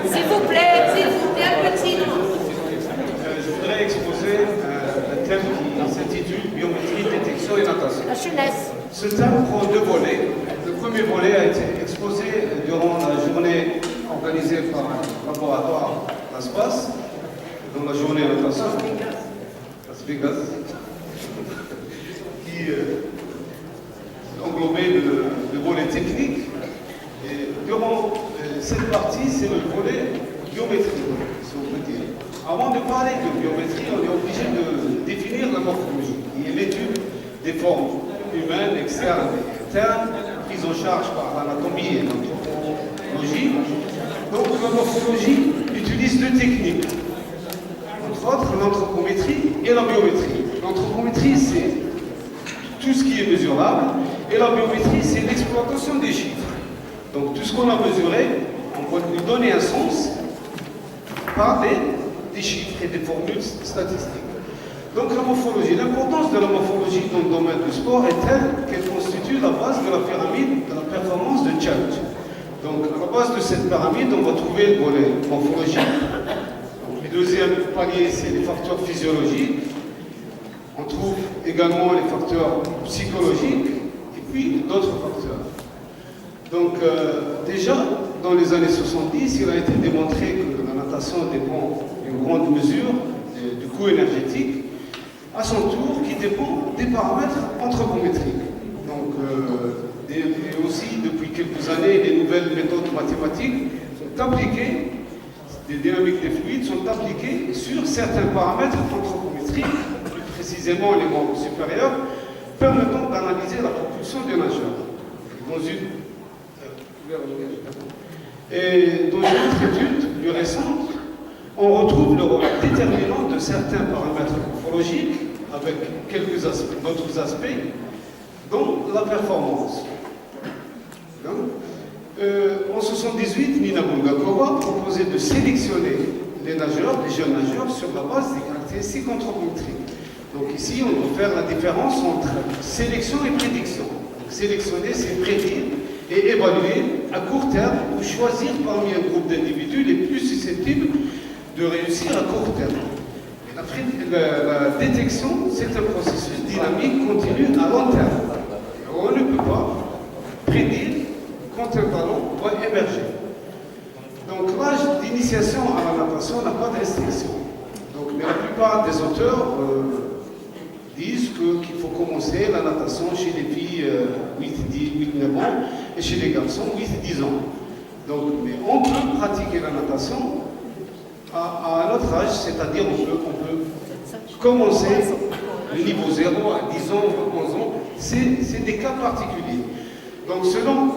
S'il vous plaît, un peu de silence. Je voudrais exposer un thème qui s'intitule Biométrie, détection et natation. La jeunesse. Ce thème prend deux volets. Le premier volet a été exposé durant la journée organisée par un laboratoire d'espace, dans la journée natation, Las Vegas, qui englobait le volet technique. Et durant cette partie, c'est le volet biométrie, si on peut dire. Avant de parler de biométrie, on est obligé de définir la morphologie, qui est l'étude des formes humaines, externes et internes, prise en charge par l'anatomie et l'anthropologie. Donc la morphologie utilise deux techniques, entre autres l'anthropométrie et la biométrie. L'anthropométrie, c'est tout ce qui est mesurable, et la biométrie, c'est l'exploitation des chiffres. Donc tout ce qu'on a mesuré, on va lui donner un sens par des chiffres et des formules statistiques. Donc la morphologie, l'importance de la morphologie dans le domaine du sport est telle qu'elle constitue la base de la pyramide de la performance de Church. Donc à la base de cette pyramide, on va trouver le volet morphologique. Donc, le deuxième palier, c'est les facteurs physiologiques. On trouve également les facteurs psychologiques et puis d'autres facteurs. Donc déjà, dans les années 70, il a été démontré que la natation dépend d'une grande mesure du coût énergétique, à son tour qui dépend des paramètres anthropométriques. Donc, et aussi, depuis quelques années, les nouvelles méthodes mathématiques sont appliquées, des dynamiques des fluides sont appliquées sur certains paramètres anthropométriques, plus précisément les membres supérieurs, permettant d'analyser la propulsion des nageurs. Et dans une autre étude plus récente, on retrouve le rôle déterminant de certains paramètres morphologiques avec d'autres aspects, dont la performance. En 1978, Nina Bulgakova proposait de sélectionner les nageurs, les jeunes nageurs, sur la base des caractéristiques anthropométriques. Donc ici, on doit faire la différence entre sélection et prédiction. Donc, sélectionner, c'est prédire et évaluer à court terme ou choisir parmi un groupe d'individus les plus susceptibles de réussir à court terme. Et la détection, c'est un processus dynamique continu à long terme. On ne peut pas prédire quand un talent va émerger. Donc l'âge d'initiation à la natation n'a pas de restriction. Donc, mais la plupart des auteurs disent qu'il faut commencer la natation chez les filles 8-9 ans et chez les garçons 8-10 ans. Donc, mais on peut pratiquer la natation à un autre âge, c'est-à-dire on peut commencer le niveau 0 à 10 ans ou 11 ans, c'est des cas particuliers. Donc selon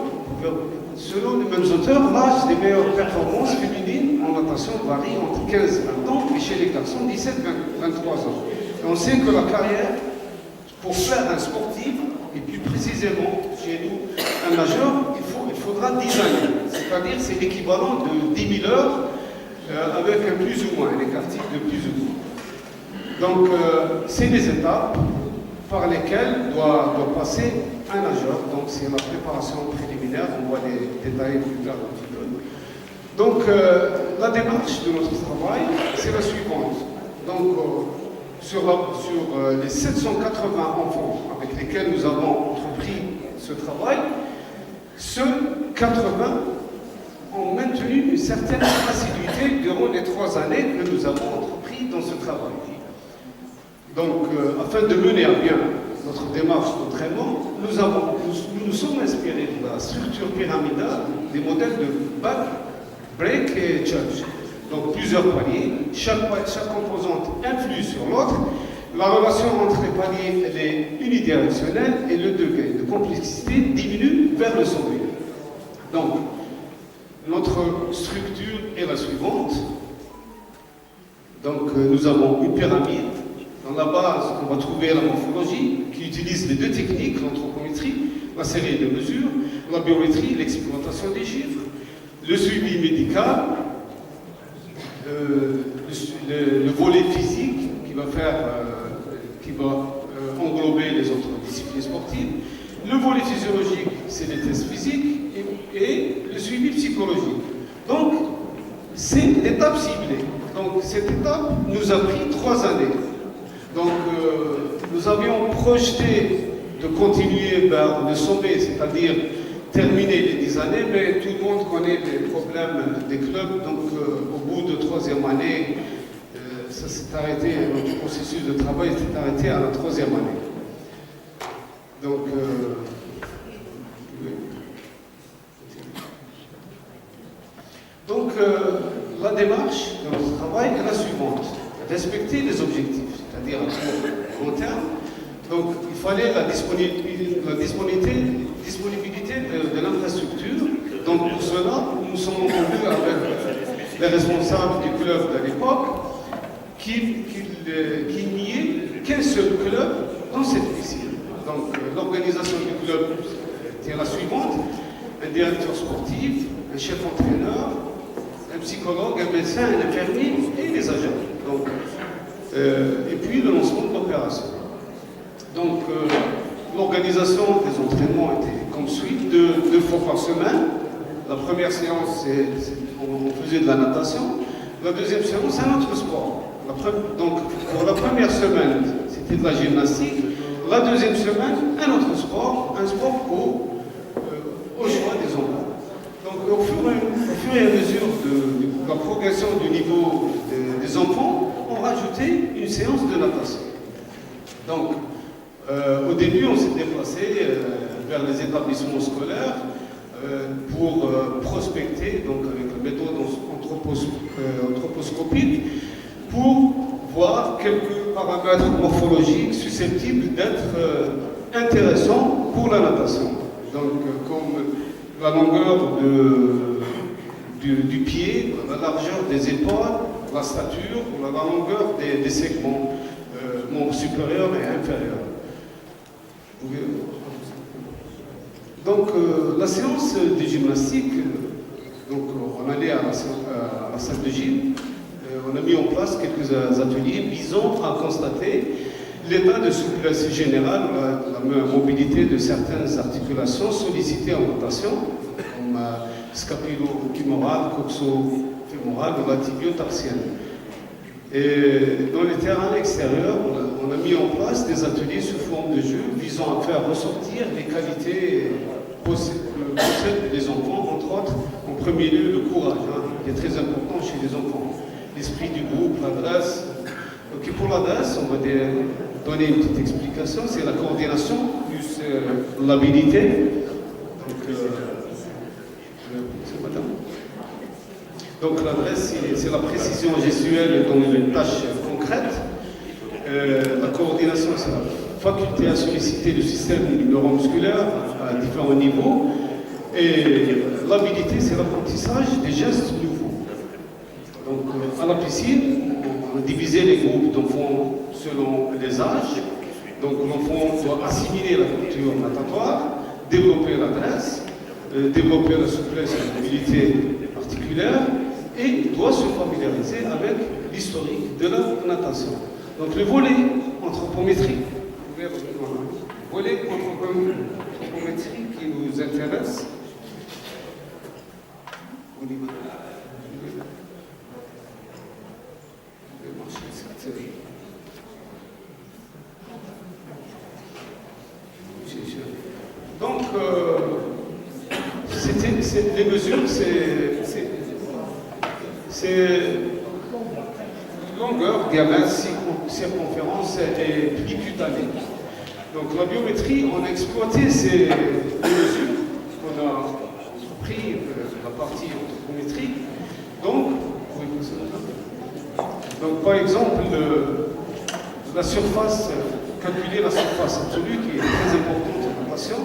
les mêmes auteurs, l'âge des meilleures performances féminines en natation varie entre 15 et 20 ans et chez les garçons 17-23 ans. Et on sait que la carrière, pour faire un sportif, et plus précisément chez nous, un nageur, il faudra 10 années. C'est-à-dire c'est l'équivalent de 10 000 heures avec un plus ou moins, un écart-type de plus ou moins. Donc, c'est des étapes par lesquelles doit passer un nageur. Donc, c'est la préparation préliminaire, on va les détailler plus tard un petit peu. Donc, la démarche de notre travail, c'est la suivante. Donc, sur les 780 enfants avec lesquels nous avons entrepris ce travail, seuls 80 ont maintenu une certaine assiduité durant les 3 années que nous avons entrepris dans ce travail. Donc, afin de mener à bien notre démarche d'entraînement, nous nous sommes inspirés de la structure pyramidale des modèles de Bach, Break et Church. Donc, plusieurs paliers, chaque composante influe sur l'autre. La relation entre les paliers elle est unidirectionnelle et le degré de complexité diminue vers le sommet. Donc, notre structure est la suivante. Donc, nous avons une pyramide. Dans la base, on va trouver la morphologie qui utilise les deux techniques, l'anthropométrie, la série de mesures, la biométrie, l'exploitation des chiffres, le suivi médical, le volet physique qui va englober les autres disciplines sportives, le volet physiologique, c'est les tests physiques et le suivi psychologique. Donc, c'est l'étape ciblée. Donc cette étape nous a pris 3 années. Donc nous avions projeté de continuer vers le sommet, c'est-à-dire terminer les 10 années, mais tout le monde connaît les problèmes des clubs, donc au bout de 3e année, ça s'est arrêté, notre processus de travail s'est arrêté à la 3e année. Donc, la démarche de notre travail est la suivante. Respecter les objectifs, c'est-à-dire à long terme. Donc, il fallait la disponibilité de l'infrastructure. Donc, pour cela, nous nous sommes entendus avec les responsables du club de l'époque qu'il n'y ait qu'un seul club dans cette piscine. Donc, l'organisation du club était la suivante: un directeur sportif, un chef entraîneur, un psychologue, un médecin, un infirmier et les agents. Donc, et puis le lancement de l'opération. Donc, l'organisation des entraînements était comme suit, 2 fois par semaine. La première séance, on faisait de la natation. La deuxième séance, un autre sport. Donc, pour la première semaine, c'était de la gymnastique. La deuxième semaine, un autre sport, un sport au choix des enfants. Donc, au fur et à mesure de la progression du niveau des enfants, on rajoutait une séance de natation. Donc, au début, on s'est déplacé vers les établissements scolaires pour prospecter, donc avec la méthode anthroposcopique, pour voir quelques paramètres morphologiques susceptibles d'être intéressants pour la natation. Donc, comme la longueur du pied, la largeur des épaules, la stature, la longueur des segments, membres supérieurs et inférieurs. Donc, la séance de gymnastique, donc, on allait à la salle de gym, on a mis en place quelques ateliers visant à constater l'état de souplesse générale, la mobilité de certaines articulations sollicitées en natation, comme scapulo-fémoral, coxo-fémoral ou la tibio-tarsienne. Et dans les terrains extérieurs, on a mis en place des ateliers sous forme de jeu visant à faire ressortir les qualités que possèdent les enfants, entre autres, en premier lieu, le courage, qui est très important chez les enfants. L'esprit du groupe, l'adresse. Donc pour l'adresse, on va donner une petite explication, c'est la coordination plus l'habilité. Donc, c'est madame. Donc l'adresse, c'est la précision gestuelle dans une tâche concrète. La coordination, c'est la faculté à solliciter le système neuromusculaire à différents niveaux. Et l'habilité, c'est l'apprentissage des gestes nouveaux. Donc à la piscine, on a divisé les groupes d'enfants selon les âges. Donc l'enfant doit assimiler la culture natatoire, développer l'adresse, développer la souplesse et la mobilité articulaire, et doit se familiariser avec l'historique de la natation. Donc le volet anthropométrique, qui nous intéresse. Donc, les mesures, c'est longueur, diamètre, circonférence et pli cutané. Donc la biométrie, on a exploité ces mesures, on a pris la partie anthropométrique. Donc par exemple, la surface, calculer la surface absolue qui est très importante pour le patient,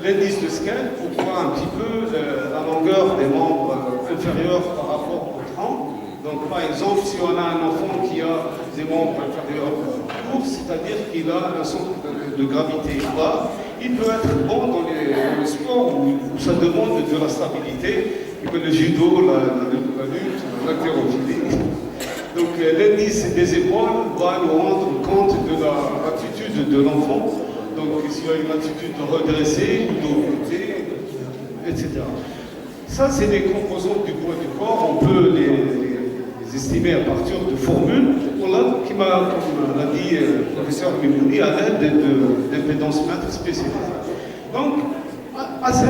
l'indice de scale pour voir un petit peu la longueur des membres inférieurs par rapport au tronc. Donc par exemple, si on a un enfant qui a des membres inférieurs courts, c'est-à-dire qu'il a un centre de gravité bas, il peut être bon dans les sports où ça demande de la stabilité, comme le judo, la lutte, l'haltérophilie. Donc l'indice des épaules va nous rendre compte de l'attitude de l'enfant. Donc s'il y a une attitude redressée, dos côté, etc. Ça, c'est des composantes du poids du corps. On peut les estimer à partir de formules, comme l'a dit le professeur Mimouni, à l'aide d'impédance mètre spécialisée. Donc, à sec,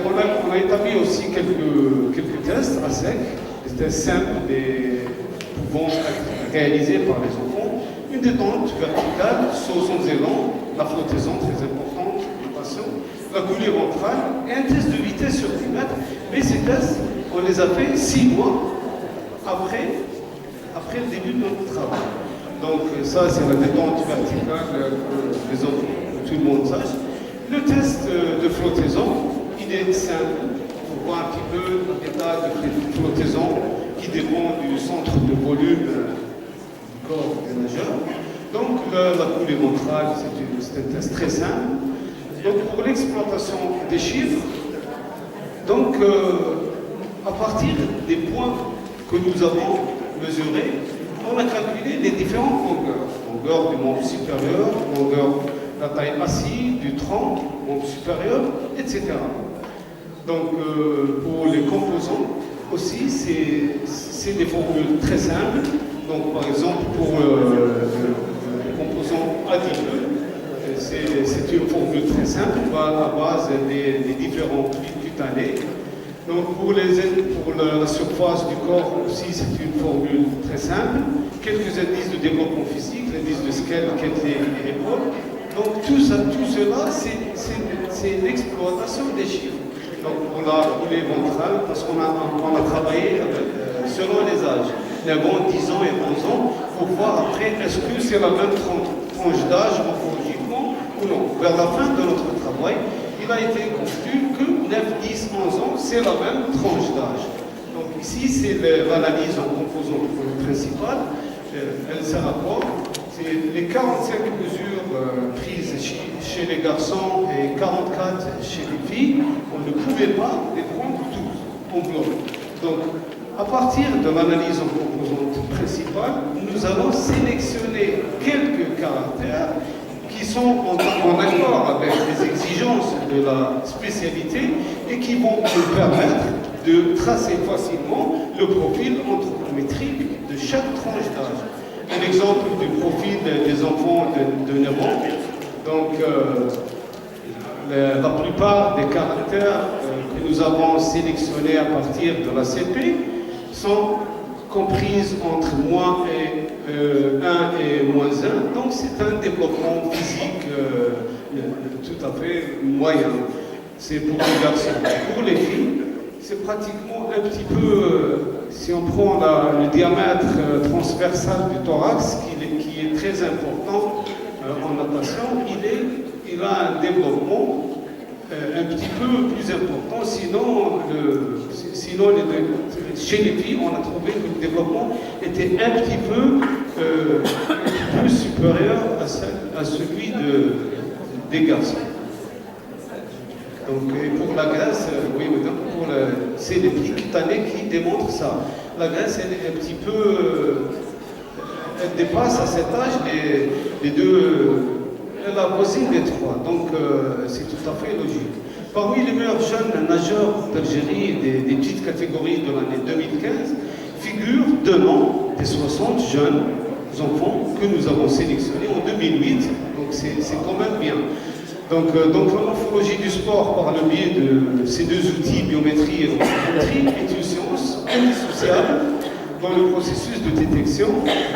on a établi aussi quelques tests à sec, des tests simples pouvant être réalisés par les enfants. Une détente verticale, saut sans élan, la flottaison très importante du patient, la coulée ventrale et un test de vitesse sur 10 mètres. Mais ces tests, on les a fait 6 mois après le début de notre travail. Donc ça, c'est la détente verticale que les enfants, que tout le monde sache. Le test de flottaison, il est simple. On voit un petit peu l'état de flottaison qui dépend du centre de volume du corps des nageurs. Donc la coulée ventrale, c'est un test très simple. Donc pour l'exploitation des chiffres, donc à partir des points que nous avons mesurés, on a calculé les différentes longueurs. Longueur du membre supérieur, longueur de la taille assise, du tronc, membre supérieur, etc. Donc pour les composants aussi, c'est des formules très simples. Donc par exemple pour le composant adipeux, c'est une formule très simple à la base des différents fluides cutanés. Donc pour la surface du corps aussi, c'est une formule très simple. Quelques indices de développement physique, l'indice de squelette, et l'épaule. Donc tout cela, c'est l'exploitation des chiffres. Donc pour la coulée ventrale, parce qu'on a travaillé selon les âges, 9 ans, 10 ans et 11 ans, pour voir après est-ce que c'est la même tranche d'âge morphologiquement ou non. Vers la fin de notre travail, il a été conclu que 9, 10, 11 ans, c'est la même tranche d'âge. Donc ici, c'est l'analyse en composante principale. Elle sert à quoi? C'est les 45 mesures prises chez les garçons et 44 chez les filles. On ne pouvait pas les prendre tous en bloc. Donc, à partir de l'analyse en composante principale, nous allons sélectionner quelques caractères qui sont en accord avec les exigences de la spécialité et qui vont nous permettre de tracer facilement le profil anthropométrique de chaque tranche d'âge. Un exemple du profil des enfants de 9 ans. Donc, la plupart des caractères que nous avons sélectionnés à partir de la CP sont comprises entre moins et 1 et moins 1. Donc, c'est un développement physique tout à fait moyen. C'est pour les garçons. Pour les filles, c'est pratiquement un petit peu, si on prend le diamètre transversal du thorax, qui est très important en natation, il a un développement un petit peu plus important. Sinon chez les filles, on a trouvé que le développement était un petit peu plus supérieur à celui des garçons. Donc, pour la graisse, oui, c'est les prix cutanés qui démontrent ça. La graisse, elle est un petit peu. Elle dépasse à cet âge les deux. La voisine des 3. Donc, c'est tout à fait logique. Parmi les meilleurs jeunes nageurs d'Algérie des petites catégories de l'année 2015, figurent 2 noms des 60 jeunes enfants que nous avons sélectionnés en 2008. Donc, c'est quand même bien. Donc la morphologie du sport par le biais de ces deux outils, biométrie et anthropométrie, est une science indissociable dans le processus de détection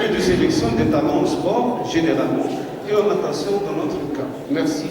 et de sélection des talents en sport généralement et en natation dans notre cas. Merci.